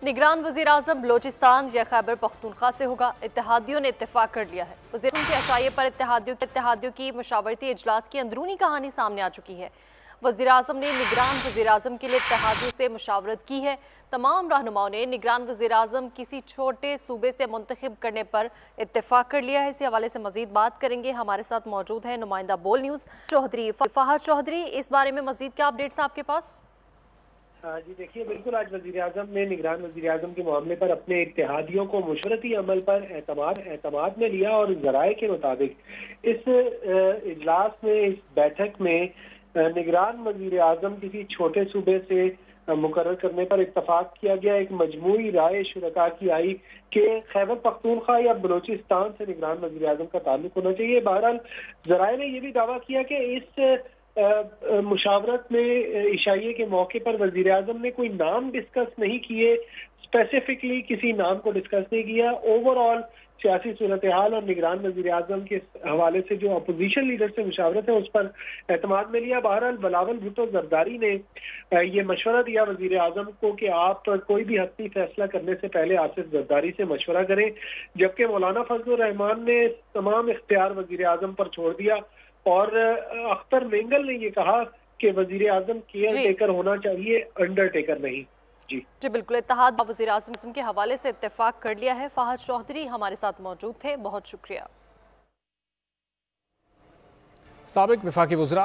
निगरान वज़ीर आज़म बलोचिस्तान या खैबर पख्तूनख्वा से होगा। इत्तेहादियों ने इत्तेफाक कर लिया है। वज़ीर आज़म के अशाये पर इत्तेहादियों की मशावरती इजलास की अंदरूनी कहानी सामने आ चुकी है। वज़ीर आज़म ने निगरान वज़ीर आज़म के लिए इत्तेहादियों से मुशावरत की है। तमाम रहनुमाओं ने निगरान वज़ीर आज़म किसी छोटे सूबे से मुंतखब करने पर इत्तेफाक कर लिया है। इसी हवाले से मजीद बात करेंगे। हमारे साथ मौजूद है नुमाइंदा बोल न्यूज़ चौधरी फहद चौधरी। इस बारे में मजीद क्या अपडेट्स आपके पास? जी देखिए, बिल्कुल आज वज़ीर आज़म ने निगरान वज़ीर आज़म के मामले पर अपने इत्तेहादियों को मशवरती अमल पर एतमाद में लिया और ज़राए के मुताबिक इस इजलास में, इस बैठक में निगरान वज़ीर आज़म किसी छोटे सूबे से मुकर्रर करने पर इत्तफाक किया गया। एक मजमूई राय शुरका की आई कि खैबर पख्तूनख्वा या बलोचिस्तान से निगरान वज़ीर आज़म का ताल्लुक होना चाहिए। बहरहाल ज़राए ने यह भी दावा किया कि इस मुशावरत में इशाइये के मौके पर वजीर आजम ने कोई नाम डिस्कस नहीं किए, स्पेसिफिकली किसी नाम को डिस्कस नहीं किया। ओवरऑल सियासी सूरत हाल और निगरान वजीर आजम के हवाले से जो अपोजिशन लीडर से मुशावरत है उस पर एतमाद में लिया। बहरहाल बिलावल भुट्टो जरदारी ने ये मशवरा दिया वजीर आजम को कि आप कोई भी हत्ती फैसला करने से पहले आसिफ जरदारी से मशवरा करें, जबकि मौलाना फजलुर रहमान ने तमाम इख्तियार वजीर आजम पर छोड़ दिया। और अख्तर मेंगल ने ये कहा कि वजीर आजम केयर टेकर होना चाहिए, अंडरटेकर नहीं। जी बिल्कुल, इत्तेहाद वज़ीर आज़म के हवाले से इत्तेफाक कर लिया है। फहद चौधरी हमारे साथ मौजूद थे, बहुत शुक्रिया। साबिक वफाकी वज़रा